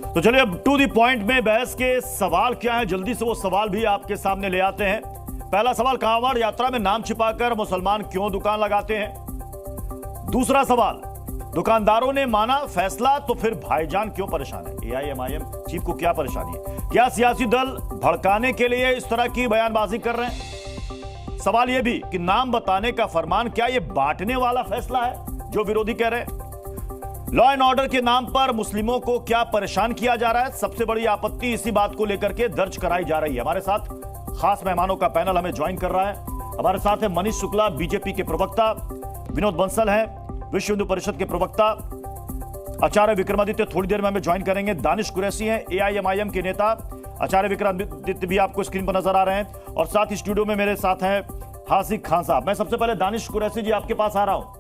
तो चलिए अब टू द पॉइंट में बहस के सवाल क्या है, जल्दी से वो सवाल भी आपके सामने ले आते हैं। पहला सवाल, कांवड़ यात्रा में नाम छिपाकर मुसलमान क्यों दुकान लगाते हैं? दूसरा सवाल, दुकानदारों ने माना फैसला तो फिर भाईजान क्यों परेशान है? एआईएमआईएम चीफ को क्या परेशानी है? क्या सियासी दल भड़काने के लिए इस तरह की बयानबाजी कर रहे हैं? सवाल यह भी कि नाम बताने का फरमान क्या यह बांटने वाला फैसला है जो विरोधी कह रहे हैं? लॉ एंड ऑर्डर के नाम पर मुस्लिमों को क्या परेशान किया जा रहा है? सबसे बड़ी आपत्ति इसी बात को लेकर के दर्ज कराई जा रही है। हमारे साथ खास मेहमानों का पैनल हमें ज्वाइन कर रहा है। हमारे साथ है मनीष शुक्ला, बीजेपी के प्रवक्ता, विनोद बंसल हैं, विश्व हिंदू परिषद के प्रवक्ता, आचार्य विक्रमादित्य थोड़ी देर में हमें ज्वाइन करेंगे, दानिश कुरैशी हैं, एआईएमआईएम के नेता, आचार्य विक्रमादित्य भी आपको स्क्रीन पर नजर आ रहे हैं, और साथ ही स्टूडियो में मेरे साथ हैं हासिक खान साहब। मैं सबसे पहले दानिश कुरैशी जी आपके पास आ रहा हूं।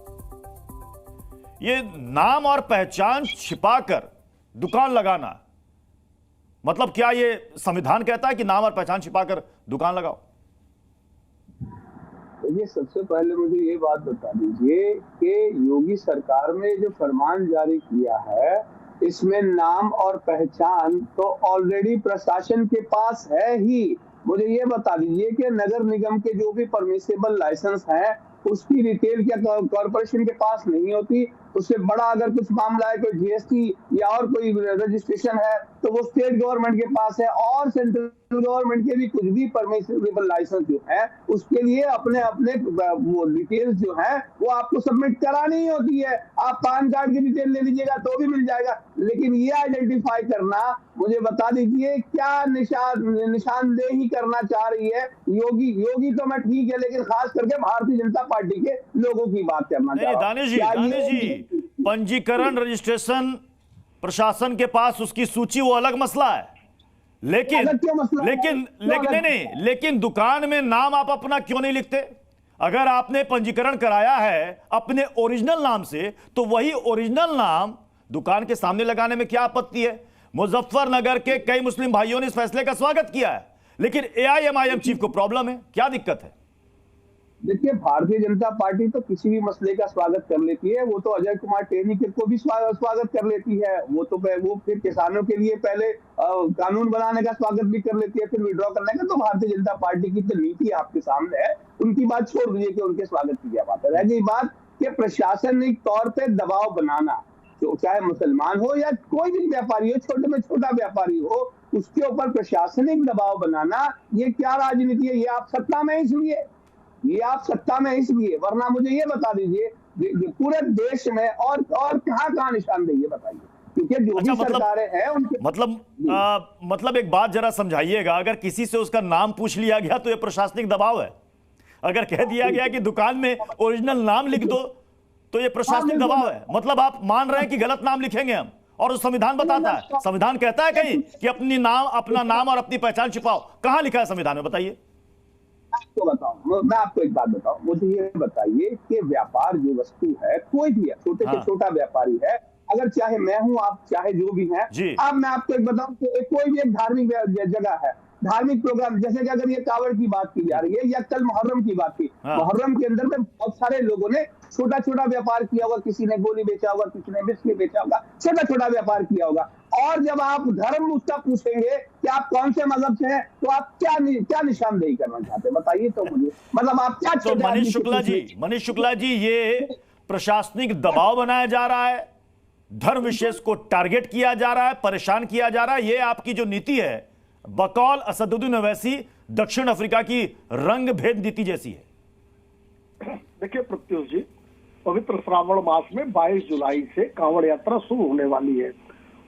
ये नाम और पहचान छिपाकर दुकान लगाना, मतलब क्या ये संविधान कहता है कि नाम और पहचान छिपाकर दुकान लगाओ? ये सबसे पहले मुझे ये बात बता दीजिए कि योगी सरकार ने जो फरमान जारी किया है, इसमें नाम और पहचान तो ऑलरेडी प्रशासन के पास है ही। मुझे ये बता दीजिए कि नगर निगम के जो भी परमिसेबल लाइसेंस हैं, उसकी डिटेल क्या कॉर्पोरेशन के पास नहीं होती? उससे बड़ा अगर कुछ मामला है, कोई जीएसटी या और कोई रजिस्ट्रेशन है, तो वो स्टेट गवर्नमेंट के पास है, और सेंट्रल गवर्नमेंट के भी कुछ भी परमिसेबल लाइसेंस जो है, उसके लिए अपने अपने वो डिटेल्स जो है वो आपको सबमिट करानी ही होती है। आप पैन कार्ड की डिटेल ले लीजिएगा तो भी मिल जाएगा, लेकिन ये आइडेंटिफाई करना, मुझे बता दीजिए क्या निशानदेही करना चाह रही है योगी तो मैं ठीक है, लेकिन खास करके भारतीय जनता पार्टी के लोगों की बात करना चाह रहा हूं। दानिश जी, पंजीकरण रजिस्ट्रेशन प्रशासन के पास उसकी सूची वो अलग मसला है, लेकिन दुकान में नाम आप अपना क्यों नहीं लिखते? अगर आपने पंजीकरण कराया है अपने ओरिजिनल नाम से, तो वही ओरिजिनल नाम दुकान के सामने लगाने में क्या आपत्ति है? मुजफ्फरनगर के कई मुस्लिम भाइयों ने इस फैसले का स्वागत किया है, लेकिन एआईएमआईएम चीफ को प्रॉब्लम है। क्या दिक्कत है? देखिए, भारतीय जनता पार्टी तो किसी भी मसले का स्वागत कर लेती है। वो तो अजय कुमार टेनी को भी स्वागत कर लेती है। वो फिर किसानों के लिए पहले कानून बनाने का स्वागत भी कर लेती है, फिर विड्रॉ करने का। तो भारतीय जनता पार्टी की तो नीति आपके सामने है, उनकी बात छोड़ दीजिए कि उनके स्वागत की क्या बात है। रह गई बात कि प्रशासनिक तौर पर दबाव बनाना, तो चाहे मुसलमान हो या कोई भी व्यापारी हो, छोटे में छोटा व्यापारी हो, उसके ऊपर प्रशासनिक दबाव बनाना, ये क्या राजनीति है? ये आप सत्ता में इसलिए, वरना मुझे ये बता दीजिए पूरे देश में और कहां निशानदेही है बताइए, क्योंकि जो भी सरकारें हैं उनके मतलब एक बात जरा समझाइएगा। अगर किसी से उसका नाम पूछ लिया गया तो ये प्रशासनिक दबाव है, अगर कह दिया गया कि दुकान में ओरिजिनल नाम लिख दो तो ये प्रशासनिक दबाव है। मतलब आप मान रहे हैं कि गलत नाम लिखेंगे हम, और संविधान बताता है, संविधान कहता है कहीं कि अपना नाम और अपनी पहचान छिपाओ? कहां लिखा है संविधान में, बताइए। मैं आपको एक बात बताऊं, मुझे ये बताइए कि व्यापार जो वस्तु है, कोई भी है, छोटे से छोटा व्यापारी है, अगर चाहे मैं हूं, आप चाहे जो भी हैं, अब मैं आपको एक बताऊं कि कोई भी एक धार्मिक जगह है, धार्मिक प्रोग्राम, जैसे कि अगर ये कावड़ की बात की जा रही है या कल मुहर्रम की बात की, मुहर्रम के अंदर में बहुत सारे लोगों ने छोटा छोटा व्यापार किया होगा, किसी ने गोली बेचा होगा, किसी ने बिस्किट बेचा होगा, छोटा छोटा व्यापार किया होगा। और जब आप धर्म उसका पूछेंगे कि आप कौन से मजहब से हैं, तो आप क्या निशानदेही करना चाहते हैं बताइए तो मुझे, मतलब आप क्या? तो मनीष शुक्ला जी, ये प्रशासनिक दबाव बनाया जा रहा है, धर्म विशेष को टारगेट किया जा रहा है, परेशान किया जा रहा है, ये आपकी जो नीति है बकौल असदुद्दीन ओवैसी दक्षिण अफ्रीका की रंग भेद नीति जैसी है। देखिए प्रत्युष जी, पवित्र श्रावण मास में 22 जुलाई से कांवड़ यात्रा शुरू होने वाली है।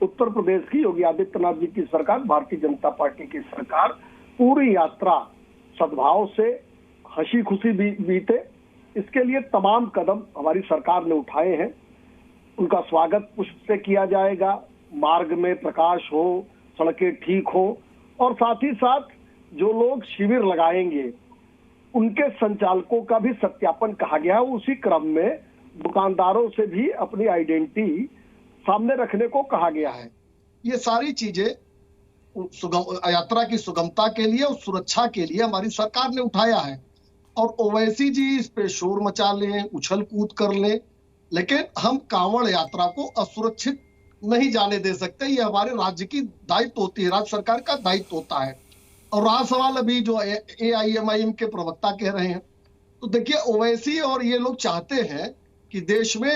उत्तर प्रदेश की योगी आदित्यनाथ जी की सरकार, भारतीय जनता पार्टी की सरकार, पूरी यात्रा सद्भाव से हंसी खुशी बीते, इसके लिए तमाम कदम हमारी सरकार ने उठाए हैं। उनका स्वागत पुष्प से किया जाएगा, मार्ग में प्रकाश हो, सड़कें ठीक हो, और साथ ही साथ जो लोग शिविर लगाएंगे उनके संचालकों का भी सत्यापन कहा गया है। उसी क्रम में दुकानदारों से भी अपनी आइडेंटिटी सामने रखने को कहा गया है। ये सारी चीजें यात्रा की सुगमता के लिए और सुरक्षा के लिए हमारी सरकार ने उठाया है। और ओवैसी जी इस पे शोर मचा लें, उछल कूद कर लें, लेकिन हम कांवड़ यात्रा को असुरक्षित नहीं जाने दे सकते। ये हमारे राज्य की दायित्व होती है, राज्य सरकार का दायित्व होता है। और रहा सवाल अभी जो AIMIM के प्रवक्ता कह रहे हैं, तो देखिए ओवैसी और ये लोग चाहते हैं कि देश में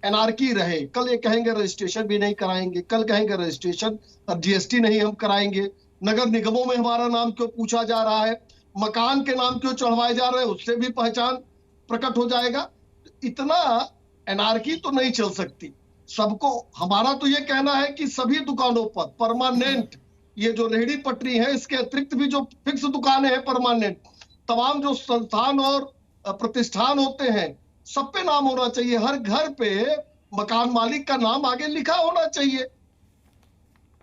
एनार्की रहे। कल ये कहेंगे रजिस्ट्रेशन भी नहीं कराएंगे, कल कहेंगे रजिस्ट्रेशन और GST नहीं हम कराएंगे, नगर निगमों में हमारा नाम क्यों पूछा जा रहा है, मकान के नाम क्यों चढ़वाए जा रहे हैं, उससे भी पहचान प्रकट हो जाएगा। इतना एनार्की तो नहीं चल सकती। सबको, हमारा तो ये कहना है कि सभी दुकानों पर परमानेंट, ये जो रेहड़ी पटरी है इसके अतिरिक्त भी जो फिक्स दुकानें हैं परमानेंट, तमाम जो संस्थान और प्रतिष्ठान होते हैं सब पे नाम होना चाहिए। हर घर पे मकान मालिक का नाम आगे लिखा होना चाहिए।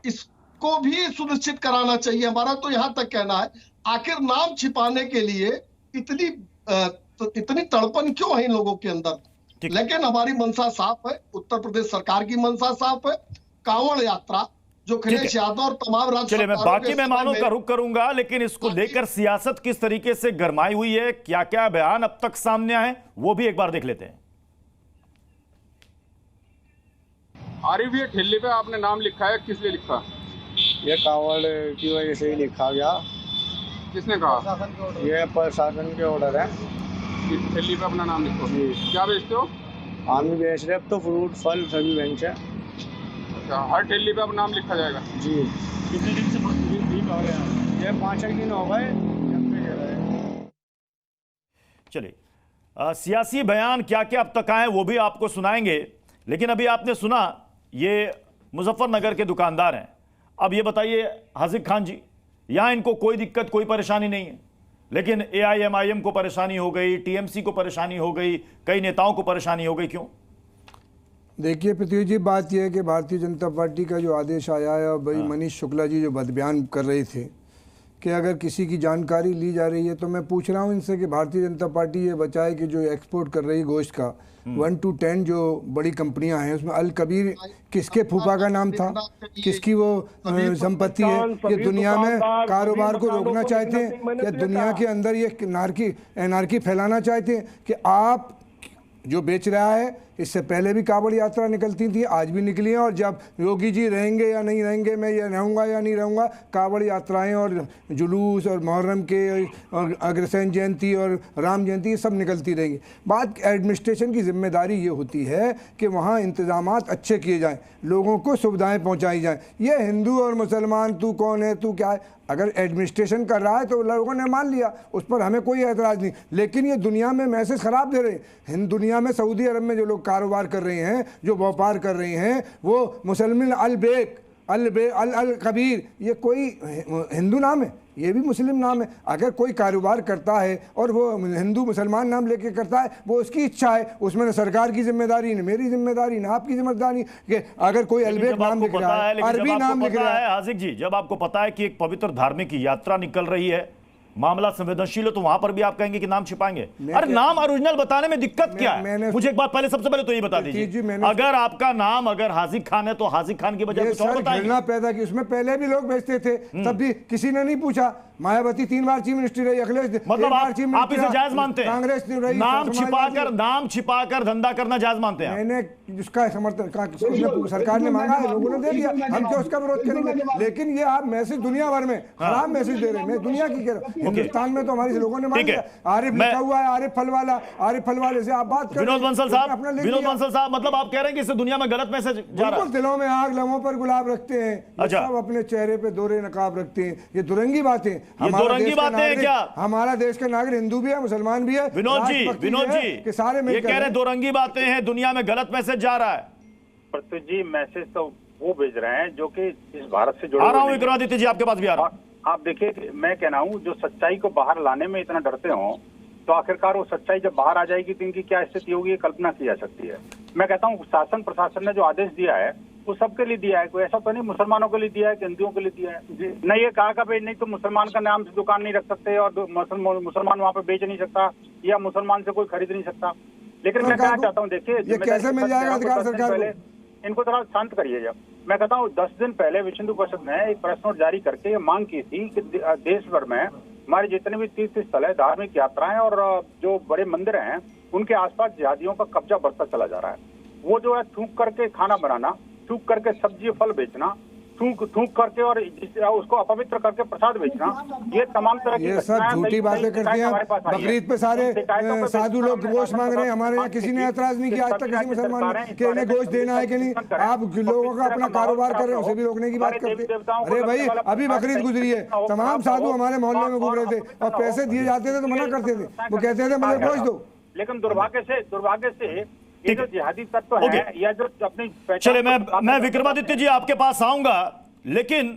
इसको भी सुनिश्चित कराना चाहिए। हमारा तो यहां तक कहना है, आखिर नाम छिपाने के लिए इतनी तड़पन क्यों है इन लोगों के अंदर। लेकिन हमारी मंशा साफ है, उत्तर प्रदेश सरकार की मंशा साफ है। कांवड़ यात्रा जो अखिलेश यादव और तमाम राज्य, चलिए मैं बाकी मेहमानों का रुख करूंगा, लेकिन इसको लेकर सियासत किस तरीके से गरमाई हुई है, क्या क्या बयान अब तक सामने आए, वो भी एक बार देख लेते हैं। आरिफ, ये ठेले पे आपने नाम लिखा है, किस लिए लिखा? ये कांवड़ की वजह से ही लिखा गया। किसने कहा? ये प्रशासन के ऑर्डर है कि ठेली पे अपना नाम लिखो। क्या बेचते हो? आम ही बेच रहे, अब तो फ्रूट फल सभी बेच है। अच्छा, हर ठेली पे अपना नाम लिखा जाएगा जी। कितने दिन से ये 5 दिन हो गए। चलिए सियासी बयान क्या क्या अब तक आए वो भी आपको सुनाएंगे, लेकिन अभी आपने सुना ये मुजफ्फरनगर के दुकानदार हैं। अब ये बताइए हाजिक खान जी, यहां इनको कोई दिक्कत कोई परेशानी नहीं है, लेकिन AIMIM को परेशानी हो गई, TMC को परेशानी हो गई, कई नेताओं को परेशानी हो गई, क्यों? देखिए पृथ्वी जी, बात यह है कि भारतीय जनता पार्टी का जो आदेश आया है, और भाई मनीष शुक्ला जी जो बयान कर रहे थे कि अगर किसी की जानकारी ली जा रही है, तो मैं पूछ रहा हूं इनसे कि भारतीय जनता पार्टी ये बचाए कि जो एक्सपोर्ट कर रही गोश्त का 1 to 10 जो बड़ी कंपनियां हैं उसमें अल कबीर किसके फूफा का नाम था, किसकी वो संपत्ति है। ये दुनिया में कारोबार को रोकना चाहते हैं, या दुनिया के अंदर ये एनार्की फैलाना चाहते हैं कि आप जो बेच रहा है। इससे पहले भी कांवड़ यात्रा निकलती थी, आज भी निकली हैं, और जब योगी जी रहेंगे या नहीं रहेंगे, मैं ये रहूँगा या नहीं रहूँगा, कांवड़ यात्राएं और जुलूस और मुहर्रम के और अग्रसेन जयंती और राम जयंती ये सब निकलती रहेंगी। बात एडमिनिस्ट्रेशन की जिम्मेदारी ये होती है कि वहाँ इंतजामात अच्छे किए जाएँ, लोगों को सुविधाएँ पहुँचाई जाएँ। ये हिंदू और मुसलमान, तू कौन है, तू क्या है, अगर एडमिनिस्ट्रेशन कर रहा है तो लोगों ने मान लिया, उस पर हमें कोई एतराज़ नहीं। लेकिन ये दुनिया में मैसेज ख़राब दे रहे हैं। दुनिया में सऊदी अरब में जो लोग कारोबार कर रहे हैं, जो व्यापार कर रहे हैं, वो मुसलमान अल कबीर, ये कोई हिंदू नाम है, ये भी मुस्लिम नाम है। अगर कोई कारोबार करता है और वो हिंदू मुसलमान नाम लेके करता है, वो उसकी इच्छा है, उसमें न सरकार की जिम्मेदारी, न मेरी जिम्मेदारी, न आपकी जिम्मेदारी कि अगर कोई अलबेक नाम लिख रहा है, अरबी नाम लिख रहा है। हाजिक जी, जब आपको पता है कि एक पवित्र धार्मिक यात्रा निकल रही है, मामला संवेदनशील है, तो वहां पर भी आप कहेंगे कि नाम छिपाएंगे? अरे नाम ओरिजिनल बताने में दिक्कत क्या है? मुझे एक बात पहले, सबसे पहले तो ये बता दीजिए, अगर आपका नाम अगर हाजिक खान है तो हाजिक खान की बजाय कुछ और बताइए। पैदा की, उसमें पहले भी लोग भेजते थे, तब भी किसी ने नहीं पूछा। मायावती 3 बार चीफ मिनिस्टर रही, अखिलेश मतलब आप इसे जायज मानते हैं? कांग्रेस नाम छिपाकर धंधा करना जायज मानते हैं? मैंने उसका समर्थन सरकार ने मांगा है, लोगों ने दे दिया, हम क्यों उसका विरोध करेंगे? लेकिन ये आप मैसेज दुनिया भर में खराब मैसेज दे रहे हैं। मैं दुनिया की कह रहा हूँ, हिंदुस्तान में तो हमारे लोगों ने मान लिया। आरिफ लिखा हुआ है, आरिफ फलवाले से आप बात करें। विनोद बंसल साहब, मतलब आप कह रहे हैं कि इससे दुनिया में गलत मैसेज जा रहा है? दिलों में आग, लम्हों पर गुलाब रखते हैं, सब अपने चेहरे पे दोहरे नकाब रखते हैं। ये दुरंगी बातें, दुरंगी बातें हैं क्या? हमारा देश का नागरिक हिंदू भी है, मुसलमान भी है। विनोद जी सारे ये कह रहे हैं दुरंगी बातें हैं, दुनिया में गलत मैसेज जा रहा है। पृथ्वी जी, मैसेज तो वो भेज रहे हैं जो कि इस भारत से जुड़े। आ रहा हूँ विक्रमादित्य जी, आपके पास भी आ रहा हूँ। आप देखिए, मैं कह रहा हूँ, जो सच्चाई को बाहर लाने में इतना डरते हो, तो आखिरकार वो सच्चाई जब बाहर आ जाएगी तो इनकी क्या स्थिति होगी, ये कल्पना की जा सकती है। मैं कहता हूँ शासन प्रशासन ने जो आदेश दिया है वो सबके लिए दिया है, कोई ऐसा तो नहीं मुसलमानों के लिए दिया है कि हिंदुओं के लिए दिया है। नहीं ये कहा कि भाई नहीं तो मुसलमान का नाम से दुकान नहीं रख सकते और मुसलमान वहाँ पे बेच नहीं सकता या मुसलमान से कोई खरीद नहीं सकता। लेकिन मैं कहना चाहता हूँ, देखिए कैसे मिल जाएगा अधिकार सरकार को? इनको थोड़ा शांत करिए। जब मैं कहता हूँ 10 दिन पहले विश्व हिंदू परिषद ने एक प्रेस नोट जारी करके ये मांग की थी कि देश भर में हमारे जितने भी तीर्थ स्थल है, धार्मिक यात्राएं और जो बड़े मंदिर हैं, उनके आसपास जिहादियों का कब्जा बढ़ता चला जा रहा है। वो जो है थूक करके खाना बनाना, थूक करके सब्जी फल बेचना, थूक करके और उसको अपवित्र करके प्रसाद बेचना, ये तमाम तरह की ये सब झूठी बातें करते हैं। बकरीद पे सारे साधु लोग गोश्त मांग रहे हैं, हमारे यहाँ किसी ने एतराज नहीं किया आज तक किसी मुसलमान ने कि इन्हें गोश्त देना है कि नहीं। आप लोगों का अपना कारोबार कर रहे हो, उसे भी रोकने की बात करते हैं। अरे भाई अभी बकरीद गुजरी है, तमाम साधु हमारे मोहल्ले में घूम रहे थे और पैसे दिए जाते थे तो मना करते थे, वो कहते थे मुझे गोश्त दो। लेकिन दुर्भाग्य से ये जो जिहादी तत्व है या जो अपनी, चले मैं विक्रमादित्य जी आपके पास आऊंगा, लेकिन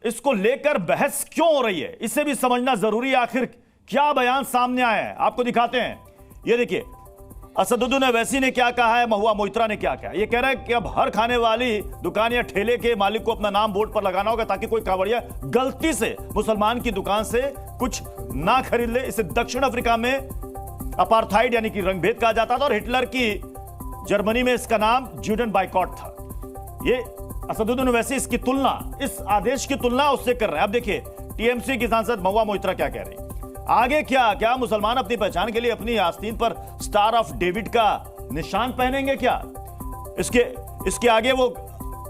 इसको लेकर बहस क्यों हो रही है इसे भी समझना जरूरी है। आखिर क्या बयान सामने आया है आपको दिखाते हैं। ये देखिए असदुद्दीन ओवैसी ने क्या कहा है, महुआ मोइत्रा ने क्या कहा। ये कह रहा है कि अब हर खाने वाली दुकान या ठेले के मालिक को अपना नाम बोर्ड पर लगाना होगा ताकि कोई कांवड़िया गलती से मुसलमान की दुकान से कुछ ना खरीद ले। इसे दक्षिण अफ्रीका में अपार्थाइड यानी कि रंगभेद कहा जाता था और हिटलर की जर्मनी में इसका नाम ज्यूडन बाइकॉट था। ये असदुद्दीन ओवैसी इसकी तुलना, इस आदेश की तुलना उससे कर रहे हैं। अब देखिए टीएमसी की सांसद महुआ मोइत्रा क्या कह रही। आगे क्या मुसलमान अपनी पहचान के लिए अपनी आस्तीन पर स्टार ऑफ डेविड का निशान पहनेंगे क्या? इसके आगे वो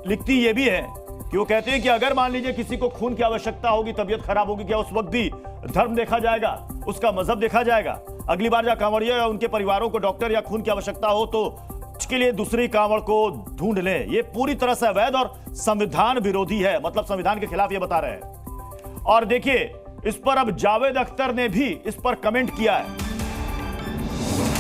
लिखती ये भी है कि वो कहते हैं कि अगर मान लीजिए किसी को खून की आवश्यकता होगी, तबीयत खराब होगी, क्या उस वक्त भी धर्म देखा जाएगा, उसका मजहब देखा जाएगा? अगली बार जब कांवड़िया या उनके परिवारों को डॉक्टर या खून की आवश्यकता हो तो इसके लिए दूसरी कांवड़ को ढूंढ लें। ये पूरी तरह से अवैध और संविधान विरोधी है, मतलब संविधान के खिलाफ ये बता रहे हैं। और देखिए इस पर अब जावेद अख्तर ने भी इस पर कमेंट किया है।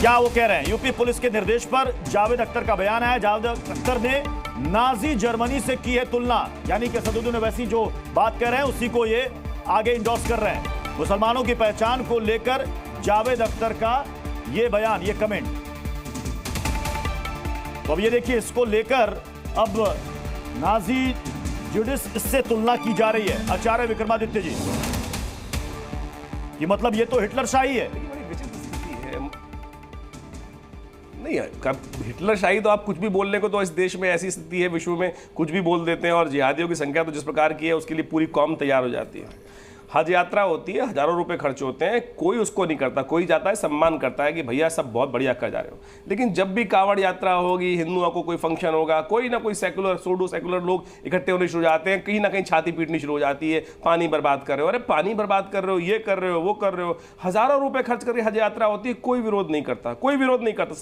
क्या वो कह रहे हैं? यूपी पुलिस के निर्देश पर जावेद अख्तर का बयान है। जावेद अख्तर ने नाजी जर्मनी से की है तुलना, यानी कि असदुद्दीन ओवैसी जो बात कर रहे हैं उसी को ये आगे इंडोर्स कर रहे हैं। मुसलमानों की पहचान को लेकर जावेद अख्तर का ये बयान, ये कमेंट। तो अब ये देखिए इसको लेकर अब नाजी जुडिस इससे तुलना की जा रही है। आचार्य विक्रमादित्य जी कि मतलब ये तो हिटलरशाही है। बड़ी विचित्र स्थिति है। नहीं हिटलरशाही तो आप कुछ भी बोलने को, तो इस देश में ऐसी स्थिति है, विश्व में कुछ भी बोल देते हैं और जिहादियों की संख्या तो जिस प्रकार की है उसके लिए पूरी कौम तैयार हो जाती है। हज यात्रा होती है, हजारों रुपए खर्च होते हैं, कोई उसको नहीं करता, कोई जाता है सम्मान करता है कि भैया सब बहुत बढ़िया कर जा रहे हो। लेकिन जब भी कांवड़ यात्रा होगी, हिंदुओं को कोई फंक्शन होगा, कोई ना कोई सेकुलर सूडो सेकुलर लोग इकट्ठे होने शुरू हो जाते हैं, कहीं ना कहीं छाती पीटनी शुरू हो जाती है, पानी बर्बाद कर रहे हो, अरे पानी बर्बाद कर रहे हो, ये कर रहे हो, वो कर रहे हो। हजारों रुपए खर्च करके हज यात्रा होती है, कोई विरोध नहीं करता, कोई विरोध नहीं करता,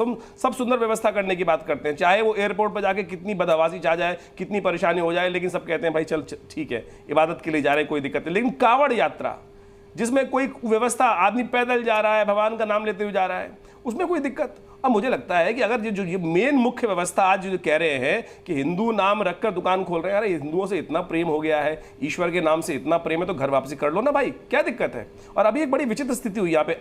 सब सुंदर व्यवस्था करने की बात करते हैं, चाहे वो एयरपोर्ट पर जाके कितनी बदहवासी चाह जाए, कितनी परेशानी हो जाए, लेकिन सब कहते हैं भाई चल ठीक है, इबादत के लिए जा रहे हैं, कोई दिक्कत नहीं। लेकिन कांवड़ यात्रा जिसमें कोई व्यवस्था, आदमी पैदल जा रहा है, भगवान का नाम लेते हुए जा रहा है, उसमें कोई दिक्कत। अब मुझे लगता है कि अगर जो ये मेन मुख्य व्यवस्था आज जो कह रहे हैं कि हिंदू नाम रखकर दुकान खोल रहे हैं, अरे हिंदुओं से इतना प्रेम हो गया है, ईश्वर के नाम से इतना प्रेम है तो घर वापसी कर लो ना भाई, क्या दिक्कत है? और अभी एक बड़ी विचित्र स्थिति हुई यहाँ पे।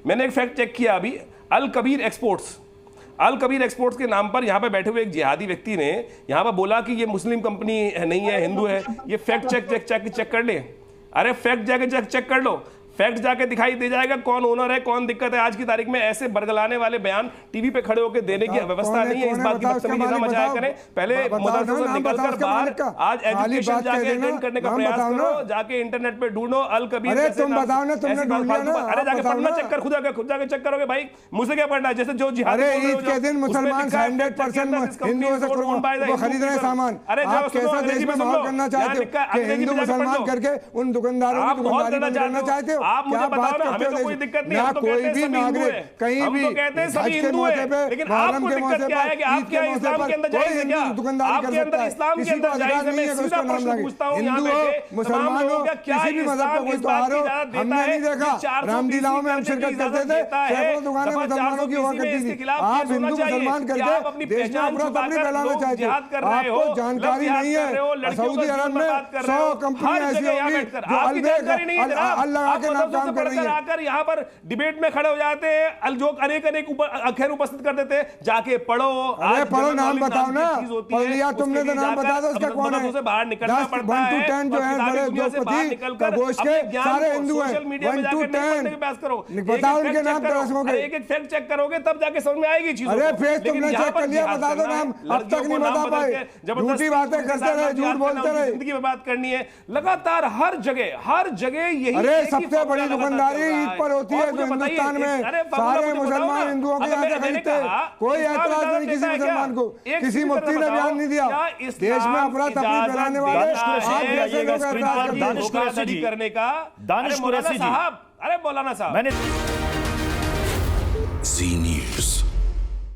मैंने एक फैक्ट चेक किया अभी, अल कबीर एक्सपोर्ट्स के नाम पर यहाँ पे बैठे हुए एक जिहादी व्यक्ति ने यहाँ पर बोला कि ये मुस्लिम कंपनी नहीं है, हिंदू है। ये फैक्ट चेक कर ले। अरे फैक्ट जाके चेक कर लो, फैक्ट जाके दिखाई दे जाएगा कौन ओनर है, कौन दिक्कत है। आज की तारीख में ऐसे बरगलाने वाले बयान टीवी पे खड़े होकर देने की व्यवस्था नहीं है। इस बात की बदतमीजी ना मजाया करें। पहले मदरसे से निकलकर बाहर आज एजुकेशन जाके अटेंड करने का प्रयास करो, जाके इंटरनेट पे ढूंढो अल कबीर। अरे जाके पढ़ना चेक कर, खुद जाके चेक करोगे भाई, मुझे क्या पढ़ना है? जैसे जो जिहाद ईद के दिन मुसलमान 100% हिंदुओं से खरीद रहे सामान। अरे आप कैसा देश में माहौल करना चाहते हो? हिंदू मुसलमान करके उन दुकानदारों की दुकानदारी बंद करना चाहते हो? आप मुझे बताओ ना, हमें तो कोई दिक्कत नहीं, हम तो कहते हैं सभी हिंदू हैं, कहीं भी कहते हैं सभी हिंदू हैं, लेकिन आपको दिक्कत क्या है कि आप क्या इस्लाम के अंदर जायज है क्या? आपके अंदर इस्लाम के अंदर जायज है? मैं सीधा प्रश्न पूछता हूं यहाँ पे मुसलमान लोगों का क्या इस्लाम इस बात की इजाजत देता है कि 430 में हम शिरकत करते थे, सैकड़ों दुकानें मुसलमानों की हुआ करती थी। आप हिंदू मुसलमान करके अपनी पहचान छुपाकर जिहाद कर रहे हो, जानकारी नहीं है। सऊदी अरब में 100 कंपनियां ऐसी होंगी जो अल्लाह के नाम काम कर रही है। आकर यहाँ पर डिबेट में खड़े हो जाते हैं, जो अनेक अखेर उपस्थित कर देते हैं, जाके पढ़ो। अरे पढ़ो, नाम बताओ ना, पढ़ लिया तुमने तो नाम बता दो उसका कौन है। से बाहर निकलना पड़ता है, 1 to 10 जो है बड़े उद्योगपति कबोश के सारे हिंदू हैं। 1 to 10 बताओ उनके नाम तरसोगे, एक फैक्ट चेक करोगे तब जाके समझ में आएगी चीज। अरे फेस तुमने चेक कर लिया, बता दो नाम, अब तक नहीं बता पाए, झूठी बातें करते रहे, झूठ बोलते रहे। जिंदगी में बात करनी है लगातार, हर जगह यही। अरे सबसे सबसे बड़ी दुकानदारी ईद पर होती है जो हिंदुस्तान में सारे मुसलमान हिंदुओं के यहाँ से खरीदते हैं। कोई ऐतराज नहीं किसी मुसलमान को, किसी मुफ्ती ने बयान नहीं दिया। देश में अफरा तफरी फैलाने वाले आप जैसे लोग ऐतराज करने का। दानिश कुरैशी जी, अरे मौलाना साहब, मैंने जी न्यूज़।